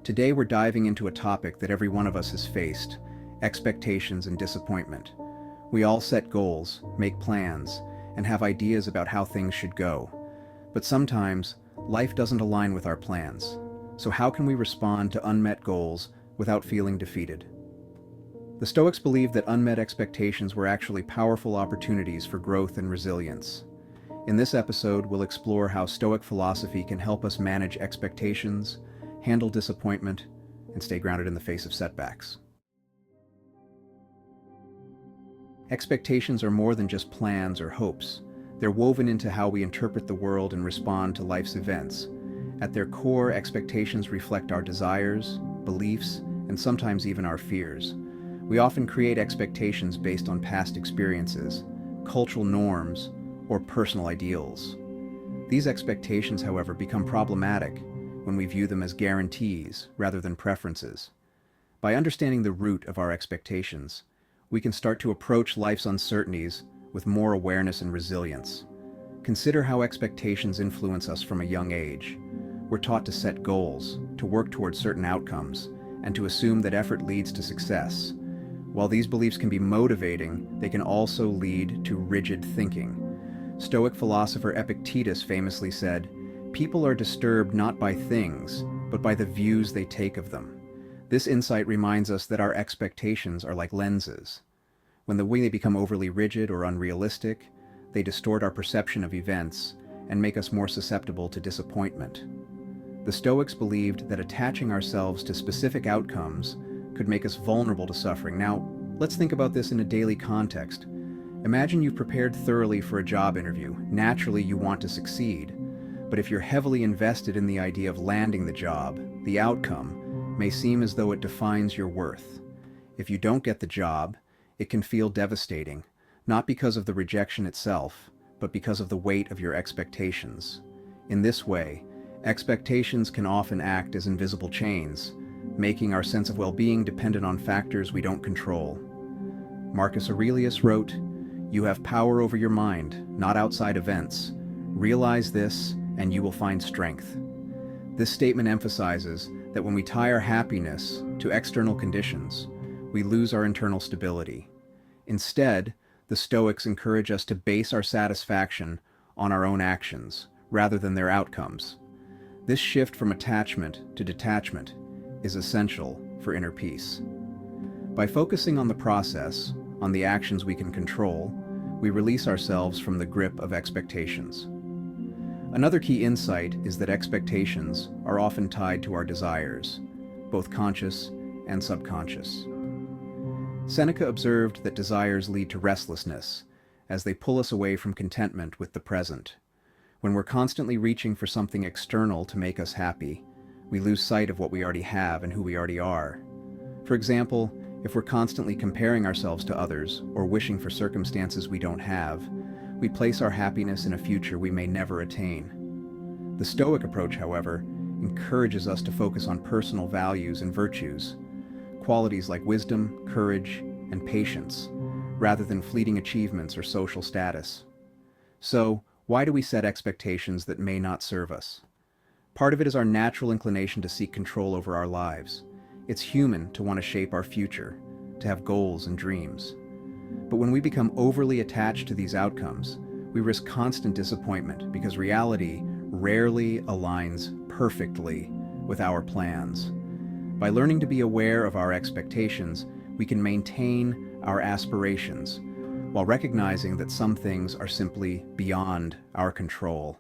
Today we're diving into a topic that every one of us has faced: expectations and disappointment. We all set goals, make plans, and have ideas about how things should go. But sometimes, life doesn't align with our plans. So how can we respond to unmet goals without feeling defeated? The Stoics believed that unmet expectations were actually powerful opportunities for growth and resilience. In this episode, we'll explore how Stoic philosophy can help us manage expectations, handle disappointment, and stay grounded in the face of setbacks. Expectations are more than just plans or hopes. They're woven into how we interpret the world and respond to life's events. At their core, expectations reflect our desires, beliefs, and sometimes even our fears. We often create expectations based on past experiences, cultural norms, or personal ideals. These expectations, however, become problematic when we view them as guarantees rather than preferences. By understanding the root of our expectations, we can start to approach life's uncertainties with more awareness and resilience. Consider how expectations influence us from a young age. We're taught to set goals, to work toward certain outcomes, and to assume that effort leads to success. While these beliefs can be motivating, they can also lead to rigid thinking. Stoic philosopher Epictetus famously said, "People are disturbed not by things, but by the views they take of them." This insight reminds us that our expectations are like lenses. When they become overly rigid or unrealistic, they distort our perception of events and make us more susceptible to disappointment. The Stoics believed that attaching ourselves to specific outcomes could make us vulnerable to suffering. Now, let's think about this in a daily context. Imagine you've prepared thoroughly for a job interview. Naturally, you want to succeed. But if you're heavily invested in the idea of landing the job, the outcome may seem as though it defines your worth. If you don't get the job, it can feel devastating, not because of the rejection itself, but because of the weight of your expectations. In this way, expectations can often act as invisible chains, making our sense of well-being dependent on factors we don't control. Marcus Aurelius wrote, "You have power over your mind, not outside events. Realize this, and you will find strength." This statement emphasizes that when we tie our happiness to external conditions, we lose our internal stability. Instead, the Stoics encourage us to base our satisfaction on our own actions, rather than their outcomes. This shift from attachment to detachment is essential for inner peace. By focusing on the process, on the actions we can control, we release ourselves from the grip of expectations. Another key insight is that expectations are often tied to our desires, both conscious and subconscious. Seneca observed that desires lead to restlessness, as they pull us away from contentment with the present. When we're constantly reaching for something external to make us happy, we lose sight of what we already have and who we already are. For example, if we're constantly comparing ourselves to others or wishing for circumstances we don't have, we place our happiness in a future we may never attain. The Stoic approach, however, encourages us to focus on personal values and virtues, qualities like wisdom, courage, and patience, rather than fleeting achievements or social status. So, why do we set expectations that may not serve us? Part of it is our natural inclination to seek control over our lives. It's human to want to shape our future, to have goals and dreams. But when we become overly attached to these outcomes, we risk constant disappointment because reality rarely aligns perfectly with our plans. By learning to be aware of our expectations, we can maintain our aspirations, while recognizing that some things are simply beyond our control.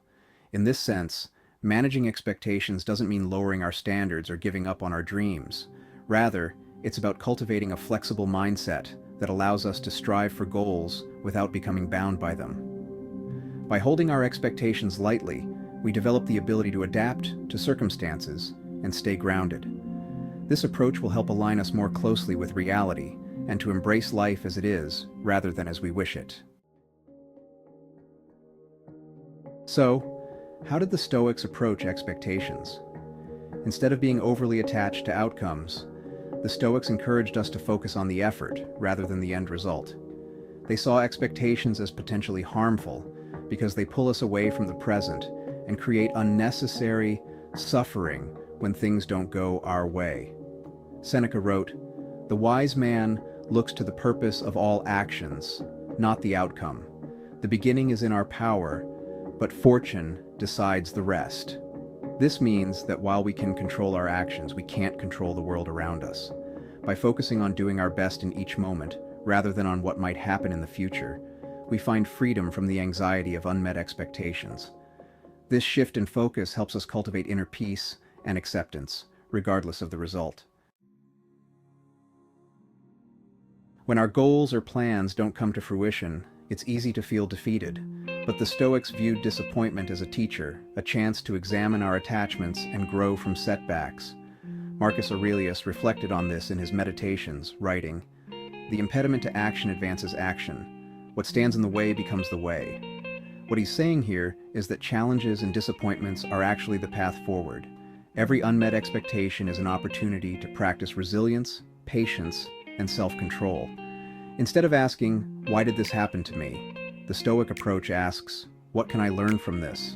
In this sense, managing expectations doesn't mean lowering our standards or giving up on our dreams. Rather, it's about cultivating a flexible mindset that allows us to strive for goals without becoming bound by them. By holding our expectations lightly, we develop the ability to adapt to circumstances and stay grounded. This approach will help align us more closely with reality and to embrace life as it is rather than as we wish it. So, how did the Stoics approach expectations? Instead of being overly attached to outcomes, the Stoics encouraged us to focus on the effort rather than the end result. They saw expectations as potentially harmful because they pull us away from the present and create unnecessary suffering when things don't go our way. Seneca wrote, "The wise man looks to the purpose of all actions, not the outcome. The beginning is in our power, but fortune decides the rest." This means that while we can control our actions, we can't control the world around us. By focusing on doing our best in each moment, rather than on what might happen in the future, we find freedom from the anxiety of unmet expectations. This shift in focus helps us cultivate inner peace and acceptance, regardless of the result. When our goals or plans don't come to fruition, it's easy to feel defeated, but the Stoics viewed disappointment as a teacher, a chance to examine our attachments and grow from setbacks. Marcus Aurelius reflected on this in his Meditations, writing, "The impediment to action advances action. What stands in the way becomes the way." What he's saying here is that challenges and disappointments are actually the path forward. Every unmet expectation is an opportunity to practice resilience, patience, and self-control. Instead of asking, "Why did this happen to me?" the Stoic approach asks, "What can I learn from this?"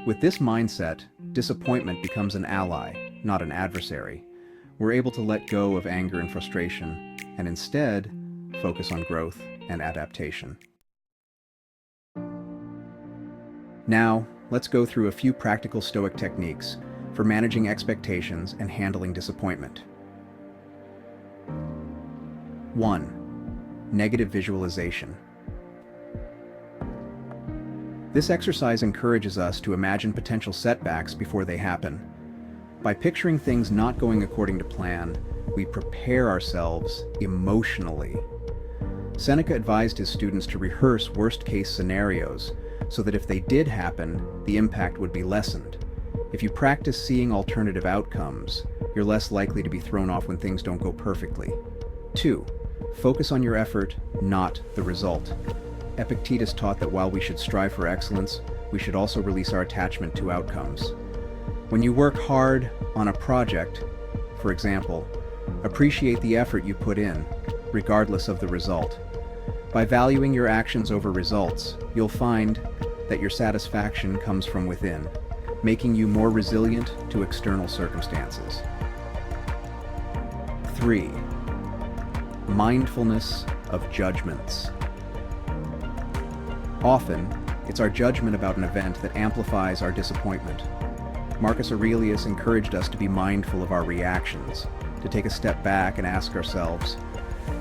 With this mindset, disappointment becomes an ally, not an adversary. We're able to let go of anger and frustration, and instead, focus on growth and adaptation. Now, let's go through a few practical Stoic techniques for managing expectations and handling disappointment. 1. Negative visualization. This exercise encourages us to imagine potential setbacks before they happen. By picturing things not going according to plan, we prepare ourselves emotionally. Seneca advised his students to rehearse worst-case scenarios so that if they did happen, the impact would be lessened. If you practice seeing alternative outcomes, you're less likely to be thrown off when things don't go perfectly. 2. Focus on your effort, not the result. Epictetus taught that while we should strive for excellence, we should also release our attachment to outcomes. When you work hard on a project, for example, appreciate the effort you put in, regardless of the result. By valuing your actions over results, you'll find that your satisfaction comes from within, making you more resilient to external circumstances. 3. Mindfulness of judgments. Often, it's our judgment about an event that amplifies our disappointment. Marcus Aurelius encouraged us to be mindful of our reactions, to take a step back and ask ourselves,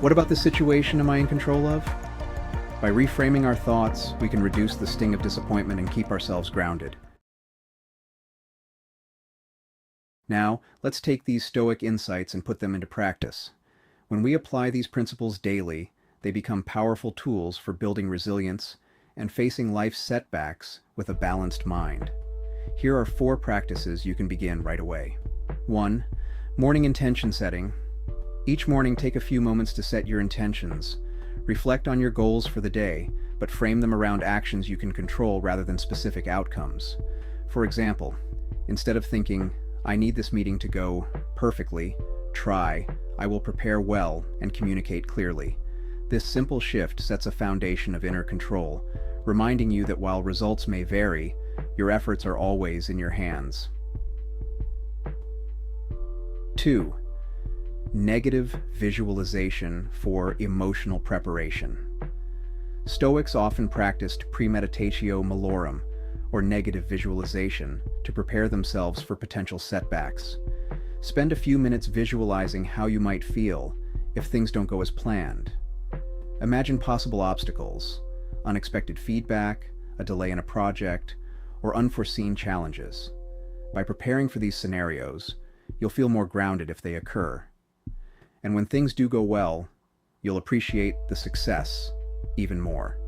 what about the situation am I in control of? By reframing our thoughts, we can reduce the sting of disappointment and keep ourselves grounded. Now, let's take these Stoic insights and put them into practice. When we apply these principles daily, they become powerful tools for building resilience and facing life's setbacks with a balanced mind. Here are 4 practices you can begin right away. 1. Morning intention setting. Each morning, take a few moments to set your intentions. Reflect on your goals for the day, but frame them around actions you can control rather than specific outcomes. For example, instead of thinking, "I need this meeting to go perfectly," try, "I will prepare well and communicate clearly." This simple shift sets a foundation of inner control, reminding you that while results may vary, your efforts are always in your hands. 2. Negative visualization for emotional preparation. Stoics often practiced premeditatio malorum, or negative visualization, to prepare themselves for potential setbacks. Spend a few minutes visualizing how you might feel if things don't go as planned. Imagine possible obstacles, unexpected feedback, a delay in a project, or unforeseen challenges. By preparing for these scenarios, you'll feel more grounded if they occur. And when things do go well, you'll appreciate the success even more.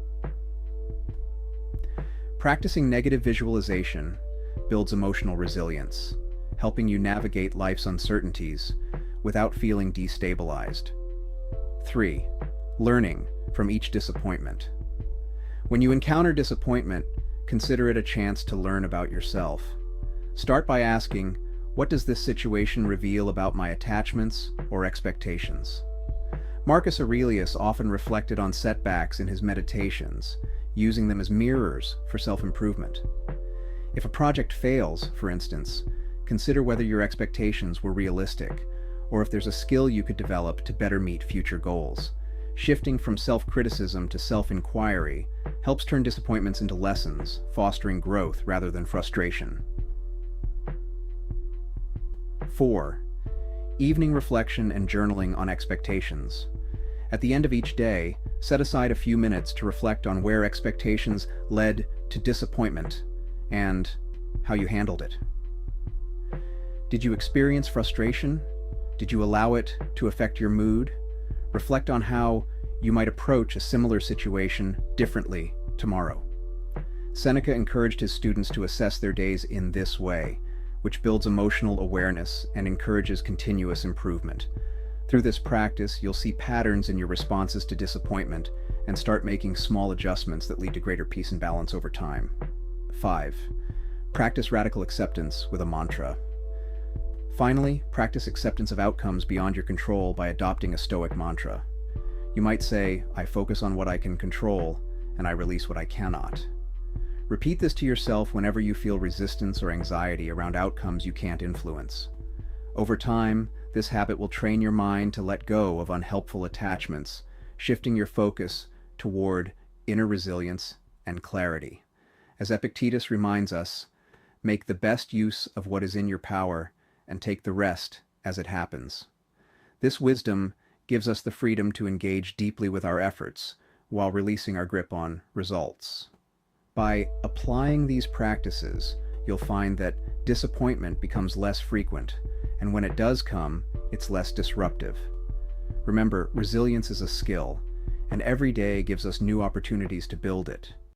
Practicing negative visualization builds emotional resilience, helping you navigate life's uncertainties without feeling destabilized. 3. Learning from each disappointment. When you encounter disappointment, consider it a chance to learn about yourself. Start by asking, what does this situation reveal about my attachments or expectations? Marcus Aurelius often reflected on setbacks in his Meditations, using them as mirrors for self-improvement. If a project fails, for instance, Consider whether your expectations were realistic, or if there's a skill you could develop to better meet future goals. Shifting from self-criticism to self-inquiry helps turn disappointments into lessons, fostering growth rather than frustration. 4. Evening reflection and journaling on expectations. At the end of each day, set aside a few minutes to reflect on where expectations led to disappointment and how you handled it. Did you experience frustration? Did you allow it to affect your mood? Reflect on how you might approach a similar situation differently tomorrow. Seneca encouraged his students to assess their days in this way, which builds emotional awareness and encourages continuous improvement. Through this practice, you'll see patterns in your responses to disappointment and start making small adjustments that lead to greater peace and balance over time. 5. Practice radical acceptance with a mantra. Finally, practice acceptance of outcomes beyond your control by adopting a Stoic mantra. You might say, I focus on what I can control, and I release what I cannot. Repeat this to yourself whenever you feel resistance or anxiety around outcomes you can't influence. Over time, this habit will train your mind to let go of unhelpful attachments, shifting your focus toward inner resilience and clarity. As Epictetus reminds us, make the best use of what is in your power and take the rest as it happens. This wisdom gives us the freedom to engage deeply with our efforts while releasing our grip on results. By applying these practices, you'll find that disappointment becomes less frequent, and when it does come, it's less disruptive. Remember, resilience is a skill, and every day gives us new opportunities to build it.